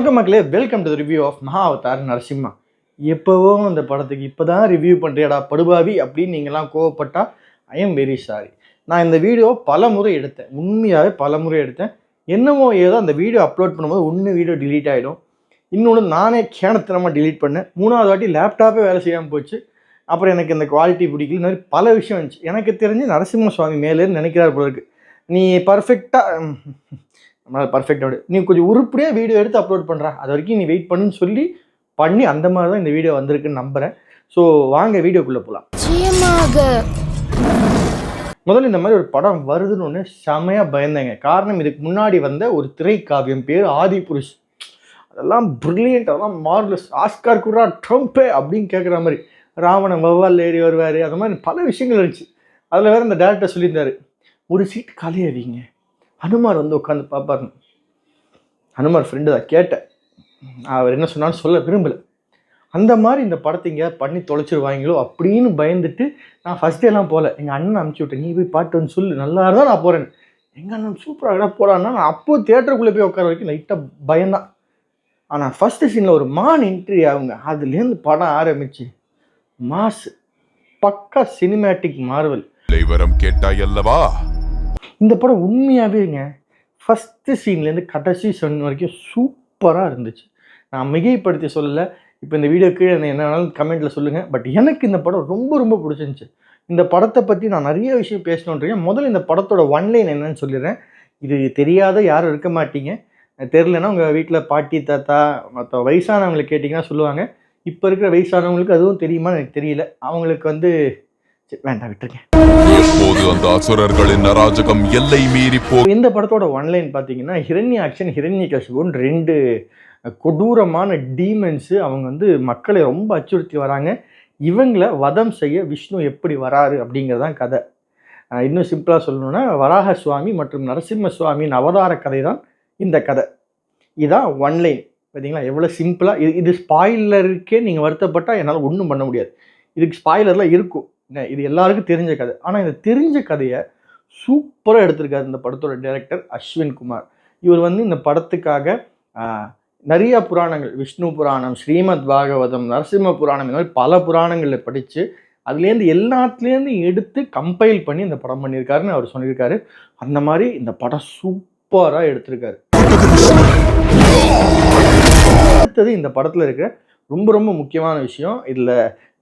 வணக்கம் மக்களே, welcome to the review of Maha Avatar Narasimha. எப்போவோ அந்த படத்துக்கு இப்போ தான் ரிவ்யூ பண்ணுறியாடா படுபாவி அப்படின்னு நீங்கள்லாம் கோவப்பட்டா ஐ எம் வெரி சாரி. நான் இந்த வீடியோ பல முறை எடுத்தேன், உண்மையாகவே பல முறை எடுத்தேன். என்னமோ ஏதோ அந்த வீடியோ அப்லோட் பண்ணும்போது ஒன்று வீடியோ டிலீட் ஆகிடும், இன்னொன்று நானே கேனத்தனமாக டிலீட் பண்ணேன், மூணாவது வாட்டி லேப்டாப்பே வேலை செய்யாமல் போச்சு. அப்புறம் எனக்கு இந்த குவாலிட்டி பிடிக்கல, இந்த மாதிரி பல விஷயம் இருந்துச்சு. எனக்கு தெரிஞ்சு நரசிம்ம சுவாமி மேலேன்னு நினைக்கிறார் போல இருக்கு. நீ பர்ஃபெக்டாக நம்மளால் பர்ஃபெக்டாக நீ கொஞ்சம் உருப்படியாக வீடியோ எடுத்து அப்லோட் பண்ணுறா, அது வரைக்கும் நீ வெயிட் பண்ணுன்னு பண்ணி அந்த மாதிரி தான் இந்த வீடியோ வந்திருக்குன்னு நம்புகிறேன். ஸோ வாங்க வீடியோக்குள்ளே போகலாம். முதல்ல இந்த மாதிரி ஒரு படம் வருதுன்னு ஒன்று செமையாக பயந்தேங்க. காரணம், இதுக்கு முன்னாடி வந்த ஒரு திரைக்காவியம் பேர் ஆதி புருஷ். அதெல்லாம் பிரில்லியன்ட், அதெல்லாம் மார்வலஸ், ஆஸ்கார் குரா ட்ரம்ப்பே அப்படின்னு கேட்குற மாதிரி. ராவணன் வவ்வால் ஏறி வருவார், அது மாதிரி பல விஷயங்கள் இருந்துச்சு. அதில் வேறு இந்த டேரக்டர் சொல்லியிருந்தார், ஒரு சீட் காலியாவீங்க, ஹனுமார் வந்து உட்காந்து பார்ப்பாருன்னு. ஹனுமார் ஃப்ரெண்டு தான், கேட்டேன், அவர் என்ன சொன்னாலும் சொல்ல விரும்பலை. அந்த மாதிரி இந்த படத்தைங்க பண்ணி தொலைச்சிருவாங்களோ அப்படின்னு பயந்துட்டு நான் ஃபஸ்ட் டேலாம் போகல. எங்கள் அண்ணன் அனுப்பிச்சி விட்டேன், நீ போய் பாட்டு வந்து சொல்லு, நல்லா இருந்தால் நான் போகிறேன். எங்கள் அண்ணன் சூப்பராக போகிறான்னா நான் அப்போது தியேட்டருக்குள்ளே போய் உட்கார வரைக்கும் லைட்டாக பயந்தான். ஆனால் ஃபஸ்ட்டு சீனில் ஒரு என்ட்ரி ஆகுங்க, அதுலேருந்து படம் ஆரம்பிச்சு மாசு, பக்கா சினிமேட்டிக் மார்வல். கேட்டாயல்லவா இந்த படம் உண்மையாகவேங்க ஃபஸ்ட்டு சீன்லேருந்து கடைசி சீன் வரைக்கும் சூப்பராக இருந்துச்சு. நான் மிகைப்படுத்தி சொல்லலை. இப்போ இந்த வீடியோ கீழே என்ன வேணாலும் கமெண்ட்டில் சொல்லுங்கள். பட் எனக்கு இந்த படம் ரொம்ப ரொம்ப பிடிச்சிருந்துச்சு. இந்த படத்தை பற்றி நான் நிறைய விஷயம் பேசணுன்றேன். முதல்ல இந்த படத்தோட ஒன்லைன் என்னன்னு சொல்லிடுறேன். இது தெரியாத யாரும் இருக்க மாட்டீங்க. தெரிலனா உங்கள் வீட்டில் பாட்டி தாத்தா மற்ற வயசானவங்களை கேட்டிங்கன்னா சொல்லுவாங்க. இப்போ இருக்கிற வயசானவங்களுக்கு அதுவும் தெரியுமா எனக்கு தெரியல. அவங்களுக்கு வந்து வேண்டாம், விட்டுருக்கேன். இந்த படத்தோட ஒன்லைன் பார்த்தீங்கன்னா, ஹிரண்யாக்ஷன் ஹிரண்யகசிபுன்னு ரெண்டு கொடூரமான டீமன்ஸு அவங்க வந்து மக்களை ரொம்ப அச்சுறுத்தி வராங்க. இவங்களை வதம் செய்ய விஷ்ணு எப்படி வராரு அப்படிங்கிறதான் கதை. இன்னும் சிம்பிளாக சொல்லணும்னா, வராக சுவாமி மற்றும் நரசிம்ம சுவாமியின் அவதார கதை தான் இந்த கதை. இதுதான் ஒன்லைன். பார்த்தீங்களா எவ்வளோ சிம்பிளாக. இது ஸ்பாயிலருக்கே நீங்கள் வருத்தப்பட்டால் என்னால் ஒன்றும் பண்ண முடியாது. இதுக்கு ஸ்பாயிலர்லாம் இருக்கும், இது எல்லாருக்கும் தெரிஞ்ச கதை. ஆனால் இந்த தெரிஞ்ச கதையை சூப்பராக எடுத்திருக்காரு இந்த படத்தோட டைரக்டர் அஸ்வின் குமார். இவர் வந்து இந்த படத்துக்காக நிறைய புராணங்கள், விஷ்ணு புராணம், ஸ்ரீமத் பாகவதம், நரசிம்ம புராணம், இந்த மாதிரி பல புராணங்களில் படித்து அதுலேருந்து எல்லாத்துலேருந்து எடுத்து கம்பைல் பண்ணி இந்த படம் பண்ணியிருக்காருன்னு அவர் சொல்லியிருக்காரு. அந்த மாதிரி இந்த படம் சூப்பராக எடுத்திருக்காரு. அடுத்தது இந்த படத்தில் இருக்கிற ரொம்ப ரொம்ப முக்கியமான விஷயம், இதில்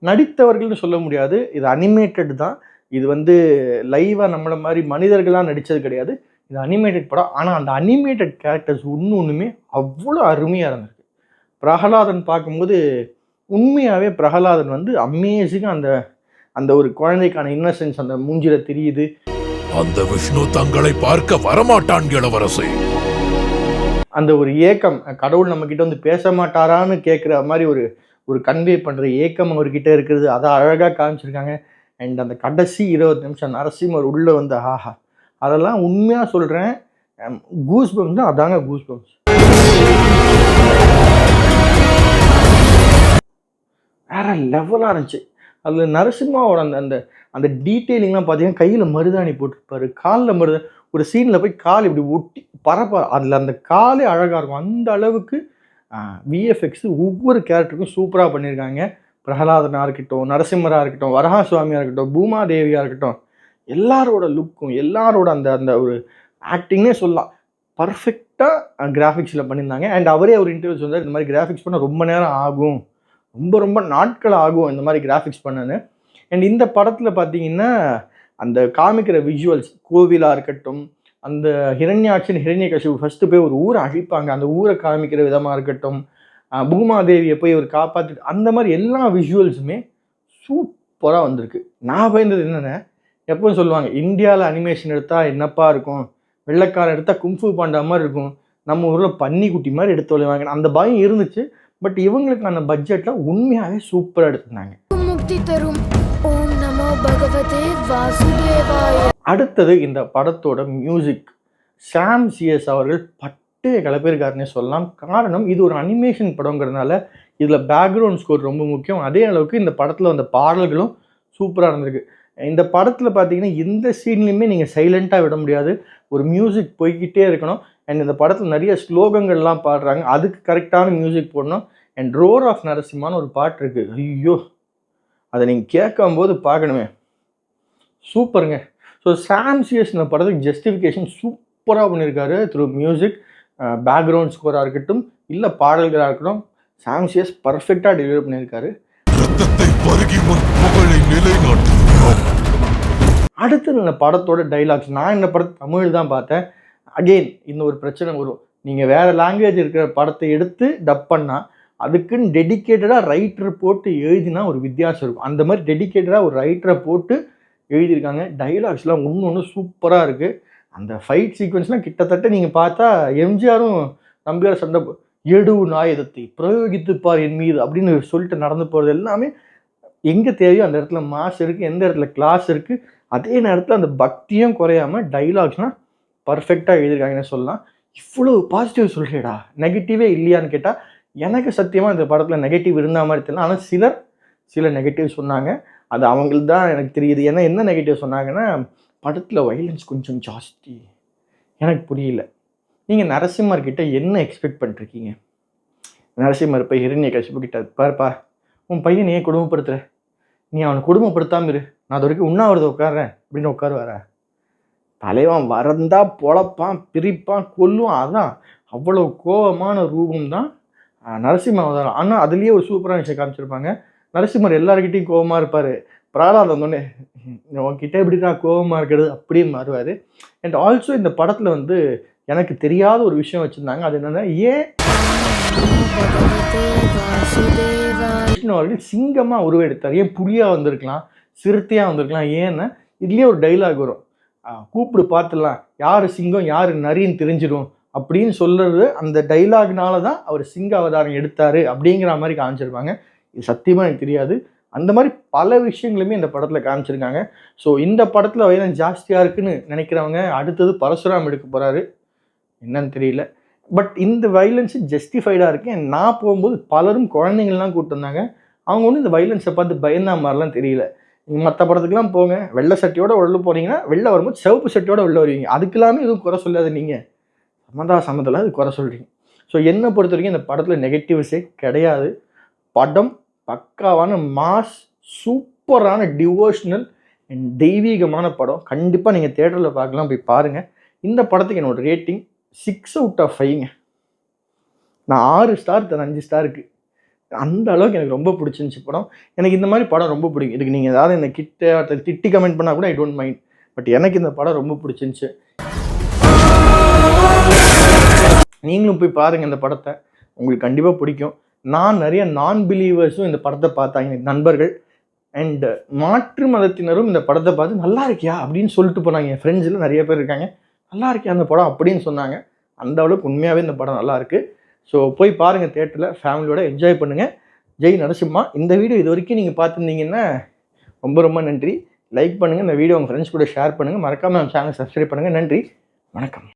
நடித்தவர்கள்னு சொல்ல முடியாது, இது அனிமேட்டட் தான். இது வந்து லைவாக நம்மளை மாதிரி மனிதர்களாக நடித்தது கிடையாது, இது அனிமேட்டட் படம். ஆனால் அந்த அனிமேட்டட் கேரக்டர்ஸ் ஒன்றுமே அவ்வளோ அருமையாக இருந்திருக்கு. பிரகலாதன் பார்க்கும்போது உண்மையாகவே பிரகலாதன் வந்து அமேசிங்காக அந்த அந்த ஒரு குழந்தைக்கான இன்னசென்ஸ் அந்த மூஞ்சில தெரியுது. அந்த விஷ்ணு தங்களை பார்க்க வரமாட்டான் இளவரசே, அந்த ஒரு ஏக்கம், கடவுள் நம்ம கிட்ட வந்து பேச மாட்டாரான்னு கேட்குற மாதிரி ஒரு கன்வே பண்ணுற ஏக்கம் அவர்கிட்ட இருக்கிறது, அதை அழகாக காமிச்சிருக்காங்க. அண்ட் அந்த கடைசி 20 நிமிஷம் நரசிம்மர் உள்ளே வந்து ஆஹா, அதெல்லாம் உண்மையாக சொல்கிறேன், கூஸ் பம்ஸ் தான், அதாங்க கூஸ் பம்ஸ். வேற லெவலாக இருந்துச்சு. அதில் நரசிம்மாவோட அந்த அந்த அந்த டீட்டெயிலிங்லாம் பார்த்தீங்கன்னா, கையில் மருதாணி போட்டிருப்பாரு, காலில் மருதாணி, ஒரு சீனில் போய் கால் இப்படி ஒட்டி பரப்பார், அதில் அந்த காலே அழகாக இருக்கும். அந்த அளவுக்கு விஎஃப்எக்ஸ் ஒவ்வொரு கேரக்டருக்கும் சூப்பராக பண்ணியிருக்காங்க. பிரகலாதனாக இருக்கட்டும், நரசிம்மராக இருக்கட்டும், வரஹா சுவாமியாக இருக்கட்டும், பூமாதேவியாக இருக்கட்டும், எல்லாரோட லுக்கும், எல்லாரோட அந்த அந்த ஒரு ஆக்டிங்னே சொல்லலாம், பர்ஃபெக்டாக கிராஃபிக்ஸில் பண்ணியிருந்தாங்க. அண்ட் அவரே ஒரு இன்டர்வியூ சொன்னார், இந்த மாதிரி கிராஃபிக்ஸ் பண்ண ரொம்ப நேரம் ஆகும், ரொம்ப ரொம்ப நாட்கள் ஆகும் இந்த மாதிரி கிராஃபிக்ஸ் பண்ணனு. அண்ட் இந்த படத்தில் பார்த்தீங்கன்னா அந்த காமிக்கிற விஷுவல்ஸ், கோவிலாக இருக்கட்டும், அந்த ஹிரண்யாக்ஷன் ஹிரண்யகசிபு ஃபஸ்ட்டு போய் ஒரு ஊரை அழிப்பாங்க, அந்த ஊரை காமிக்கிற விதமாக இருக்கட்டும், பூமாதேவியை போய் ஒரு காப்பாற்றி, அந்த மாதிரி எல்லா விஷுவல்ஸுமே சூப்பராக வந்திருக்கு. நான் பயந்தது என்னென்ன, எப்போவும் சொல்லுவாங்க இந்தியாவில் அனிமேஷன் எடுத்தால் என்னப்பா இருக்கும், வெள்ளைக்காரன் எடுத்தால் கும்ஃபு பாண்டா மாதிரி இருக்கும், நம்ம ஊரில் பன்னிக்குட்டி மாதிரி எடுத்து விளைவாங்க, அந்த பயம் இருந்துச்சு. பட் இவங்களுக்கான பட்ஜெட்டில் உண்மையாகவே சூப்பராக எடுத்திருந்தாங்க. அடுத்தது இந்த படத்தோட மியூசிக், சாம் சிஎஸ் அவர்கள் பட்டு கிளப்பியிருக்காருன்னே சொல்லலாம். காரணம், இது ஒரு அனிமேஷன் படங்கிறதுனால இதில் பேக்ரவுண்ட் ஸ்கோர் ரொம்ப முக்கியம். அதே அளவுக்கு இந்த படத்தில் வந்த பாடல்களும் சூப்பராக இருந்திருக்கு. இந்த படத்தில் பார்த்தீங்கன்னா எந்த சீன்லையுமே நீங்கள் சைலண்ட்டாக விட முடியாது, ஒரு மியூசிக் போய்கிட்டே இருக்கணும். அண்ட் இந்த படத்தில் நிறைய ஸ்லோகங்கள்லாம் பாடுறாங்க, அதுக்கு கரெக்டான மியூசிக் போடணும். அண்ட் ரோர் ஆஃப் நரசிம்மான்னு ஒரு பாட்டு இருக்குது, ஐயோ அதை நீங்கள் கேட்கும்போது பார்க்கணுமே, சூப்பருங்க. ஸோ சாம் சிஎஸ் இந்த படத்துக்கு ஜஸ்டிஃபிகேஷன் சூப்பராக பண்ணியிருக்காரு. த்ரூ மியூசிக், பேக்ரவுண்ட் ஸ்கோராக இருக்கட்டும், இல்லை பாடல்களாக இருக்கட்டும், சாம் சிஎஸ் பர்ஃபெக்டாக டெலிவரி பண்ணியிருக்காரு. அடுத்து இந்த படத்தோட டைலாக்ஸ், நான் இந்த படத்தை தமிழ் தான் பார்த்தேன். அகெயின் இந்த ஒரு பிரச்சனை வரும், நீங்கள் வேறு லாங்குவேஜ் இருக்கிற படத்தை எடுத்து டப் பண்ணால் அதுக்குன்னு டெடிக்கேட்டடாக ரைட்டர் போட்டு எழுதினா ஒரு வித்தியாசம் இருக்கும். அந்த மாதிரி டெடிக்கேட்டடாக ஒரு ரைட்டரை போட்டு எழுதியிருக்காங்க. டைலாக்ஸ்லாம் ஒன்று சூப்பராக இருக்குது. அந்த ஃபைட் சீக்வன்ஸ்லாம் கிட்டத்தட்ட நீங்கள் பார்த்தா எம்ஜிஆரும் நம்பியார் சண்டை எடு நாயுதத்தை பிரயோகித்துப்பார் என் மீது அப்படின்னு சொல்லிட்டு நடந்து போகிறது எல்லாமே எங்கே தேவையோ அந்த இடத்துல மாஸ் இருக்குது, எந்த இடத்துல கிளாஸ் இருக்குது, அதே நேரத்தில் அந்த பக்தியும் குறையாமல் டைலாக்ஸ்னால் பர்ஃபெக்டாக எழுதியிருக்காங்கன்னு சொல்லலாம். இவ்வளோ பாசிட்டிவ் சொல்கிறேடா, நெகட்டிவே இல்லையான்னு கேட்டால் எனக்கு சத்தியமாக இந்த படத்தில் நெகட்டிவ் இருந்த மாதிரி தெரியல. ஆனால் சில நெகட்டிவ் சொன்னாங்க, அது அவங்களுக்கு தான் எனக்கு தெரியுது. ஏன்னா என்ன நெகட்டிவ் சொன்னாங்கன்னா, படத்தில் வைலன்ஸ் கொஞ்சம் ஜாஸ்தி, எனக்கு புரியல. நீங்கள் நரசிம்மர்கிட்ட என்ன எக்ஸ்பெக்ட் பண்ணிருக்கீங்க? நரசிம்மர் போய் ஹிரண்யகசிபு கிட்ட, பாருப்பா உன் பையன் ஏன் குடும்பப்படுத்துகிற, நீ அவனை குடும்பப்படுத்தாமல் இரு, நான் அது வரைக்கும் உண்ணாவிரதம் உட்காடுறேன் அப்படின்னு உட்காருவார? தலைவன் வரந்தா பொழப்பான், பிரிப்பான், கொல்லுவான். அதான் அவ்வளோ கோபமான ரூபம் தான் நரசிம்ம அவதாரம். ஆனால் அதுலேயே ஒரு சூப்பரான விஷயம் காமிச்சிருப்பாங்க. நரசிம்மர் எல்லாருக்கிட்டையும் கோபமாக இருப்பார். பிரகலாத் வந்தோடனே உன்கிட்ட எப்படி தான் கோபமாக இருக்கிறது அப்படியே மாறுவார். அண்ட் ஆல்சோ இந்த படத்தில் வந்து எனக்கு தெரியாத ஒரு விஷயம் வச்சுருந்தாங்க. அது என்னென்னா, ஏன் விஷ்ணு அவர்கள் சிங்கமாக உருவெடுத்தார், ஏன் புலியாக வந்திருக்கலாம், சிறுத்தையாக வந்திருக்கலாம். ஏன்னா இதுலேயே ஒரு டைலாக் வரும், கூப்பிடு பார்த்துடலாம் யார் சிங்கம் யார் நரின்னு தெரிஞ்சிடும் அப்படின்னு சொல்கிறது. அந்த டைலாக்னால தான் அவர் சிங்க அவதாரம் எடுத்தார் அப்படிங்கிற மாதிரி காமிச்சிருப்பாங்க. இது சத்தியமாக எனக்கு தெரியாது. அந்த மாதிரி பல விஷயங்களுமே இந்த படத்தில் காமிச்சிருக்காங்க. ஸோ இந்த படத்தில் வைலன்ஸ் ஜாஸ்தியாக இருக்குன்னு நினைக்கிறவங்க அடுத்தது பரசுராம் எடுக்க போகிறாரு, என்னன்னு தெரியல. பட் இந்த வைலன்ஸு ஜஸ்டிஃபைடாக இருக்குது. நான் போகும்போது பலரும் குழந்தைங்கள்லாம் கூப்பிட்டு வந்தாங்க. அவங்க ஒன்றும் இந்த வைலன்ஸை பார்த்து பயந்தா மாதிரிலாம் தெரியல. நீங்கள் மற்ற படத்துக்குலாம் போங்க, வெள்ளை சட்டையோட உள்ள போனீங்கன்னா வெளில வரும்போது சிவப்பு சட்டையோட உள்ள வருவீங்க. அதுக்கெல்லாமே எதுவும் குறை சொல்லாது, நீங்கள் சமத்தில் அது குறை சொல்கிறீங்க. ஸோ என்னை பொறுத்த வரைக்கும் இந்த படத்தில் நெகட்டிவ்ஸே கிடையாது. படம் பக்காவான மாஸ், சூப்பரான டிவோஷனல் அண்ட் தெய்வீகமான படம். கண்டிப்பாக நீங்கள் தியேட்டரில் பார்க்கலாம், போய் பாருங்கள். இந்த படத்துக்கு என்னோட ரேட்டிங் 6/5ங்க. நான் 6 ஸ்டார் தரேன் 5 ஸ்டாருக்கு. அந்த அளவுக்கு எனக்கு ரொம்ப பிடிச்சிருந்துச்சி படம். எனக்கு இந்த மாதிரி படம் ரொம்ப பிடிக்கும். இதுக்கு நீங்கள் ஏதாவது இந்த கிட்ட திட்டி கமெண்ட் பண்ணால் கூட ஐ டோன்ட் மைண்ட். பட் எனக்கு இந்த படம் ரொம்ப பிடிச்சிருந்துச்சி. நீங்களும் போய் பாருங்கள் இந்த படத்தை, உங்களுக்கு கண்டிப்பாக பிடிக்கும். நான் நிறைய நான் பிலீவர்ஸும் இந்த படத்தை பார்த்தாங்க, நண்பர்கள் அண்ட் மாற்று மதத்தினரும் இந்த படத்தை பார்த்து நல்லா இருக்கியா அப்படின்னு சொல்லிட்டு போனாங்க. என் ஃப்ரெண்ட்ஸில் நிறைய பேர் இருக்காங்க, நல்லா இருக்கியா அந்த படம் அப்படின்னு சொன்னாங்க. அந்த அளவுக்கு உண்மையாகவே இந்த படம் நல்லாயிருக்கு. ஸோ போய் பாருங்கள் தியேட்டரில், ஃபேமிலியோட என்ஜாய் பண்ணுங்கள். ஜெய் நரசிம்மா. இந்த வீடியோ இது வரைக்கும் நீங்கள் பார்த்துருந்தீங்கன்னா ரொம்ப ரொம்ப நன்றி. லைக் பண்ணுங்கள், இந்த வீடியோ உங்கள் ஃப்ரெண்ட்ஸ் கூட ஷேர் பண்ணுங்கள், மறக்காமல் நம்ம சேனல் சப்ஸ்கிரைப் பண்ணுங்கள். நன்றி, வணக்கம்.